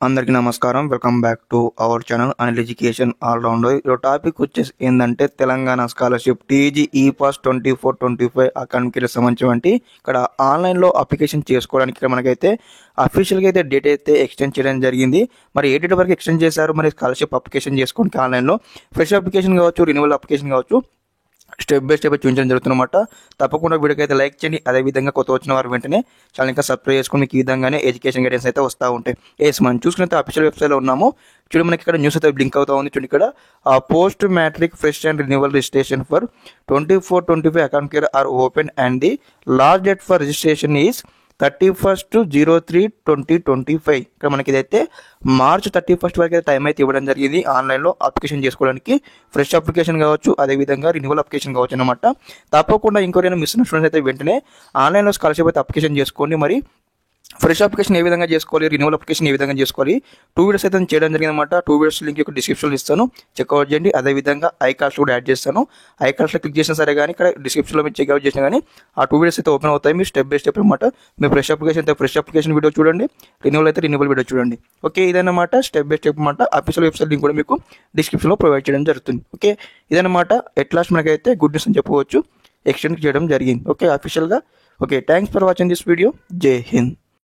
అందరికీ నమస్కారం. Welcome back to our channel Anil education all rounder. ఈ టాపిక్ వచ్చేసి ఏంటంటే Telangana scholarship TG e pass 24-25 academic సంబంధించి ఇక్కడ ఆన్లైన్లో అప్లికేషన్ చేసుకోవడానికి ఇక్కడ మనకైతే అఫీషియల్గా అయితే డేట్ అయితే ఎక్స్టెండ్ చేయడం జరిగింది. మరి ఏ డేట్ వరకు ఎక్స్టెండ్ చేశారు? మరి స్కాలర్షిప్ అప్లికేషన్ చేసుకోవడానికి ఆన్లైన్లో ఫ్రెష్ అప్లికేషన్ కావచ్చు, రెన్యువల్ అప్లికేషన్ కావచ్చు, స్టెప్ బై స్టెప్ చూపించడం జరుగుతుందన్నమాట. తప్పకుండా వీడియోకి అయితే లైక్ చేయండి. అదేవిధంగా కొత్త వచ్చిన వారు వెంటనే ఛానల్ ఇంకా సబ్స్క్రైబ్ చేసుకుని మీకు ఈ విధంగానే ఎడ్యుకేషన్ గైడెన్స్ అయితే వస్తూ ఉంటాయి. మనం చూసుకున్నైతే అఫీషియల్ వెబ్సైట్లో ఉన్నాము. చూడండి, మనకి ఇక్కడ న్యూస్ అయితే బ్లింక్ అవుతా ఉంది. చూడండి, ఇక్కడ post matric fresh and renewal registration for 24-25 account care are open and the last date for registration is 31/03/2025. ఇక్కడ మనకి ఇదైతే March 31 వరకు అయితే టైం అయితే ఇవ్వడం జరిగింది ఆన్లైన్లో అప్లికేషన్ చేసుకోవడానికి. ఫ్రెష్ అప్లికేషన్ కావచ్చు, అదేవిధంగా రెన్యువల్ అప్లికేషన్ కావచ్చు అనమాట. తప్పకుండా ఇంకోరైనా మిస్ అయిన స్టూడెంట్స్ అయితే వెంటనే ఆన్లైన్లో స్కాలర్షిప్ అయితే అప్లికేషన్ చేసుకోండి. మరి ఫ్రెష్ అప్లికేషన్ ఏ విధంగా చేసుకోవాలి, రెన్యువల్ అప్లికేషన్ ఏ విధంగా చేసుకోవాలి, 2 వీడియోస్ అయితే చేయడం జరిగిందన్నమాట. 2 వీడియోస్ లింక్ యొక్క డిస్క్రిప్షన్లో ఇస్తాను, చెక్అవుట్ చేయండి. అదేవిధంగా ఐ కార్డ్స్ కూడా యాడ్ చేస్తాను. ఐ కార్డ్స్లో క్లిక్ చేసినా సరే కానీ ఇక్కడ డిస్క్రిప్షన్లో మీరు చెక్అవుట్ చేసినా కానీ ఆ 2 వీడియోస్ అయితే ఓపెన్ అవుతాయి. మీరు స్టెప్ బై స్టెప్ అనమాట. మీరు ఫ్రెష్ అప్లికేషన్ వీడియో చూడండి, రెన్యువల్ అయితే రెన్యువల్ వీడియో చూడండి. ఓకే, ఇదన్నమాట స్టెప్ బై స్టెప్ అనమాట. అఫీషియల్ వెబ్సైట్ లింక్ కూడా మీకు డిస్క్రిప్షన్లో ప్రొవైడ్ చేయడం జరుగుతుంది. ఓకే, ఇదన్నమాట ఎట్ లాస్ట్ మనకైతే గుడ్ న్యూస్ అని చెప్పవచ్చు, ఎక్స్టెండ్ చేయడం జరిగింది. ఓకే, అఫీషియల్గా. Okay, thanks for watching this video. జై హింద్.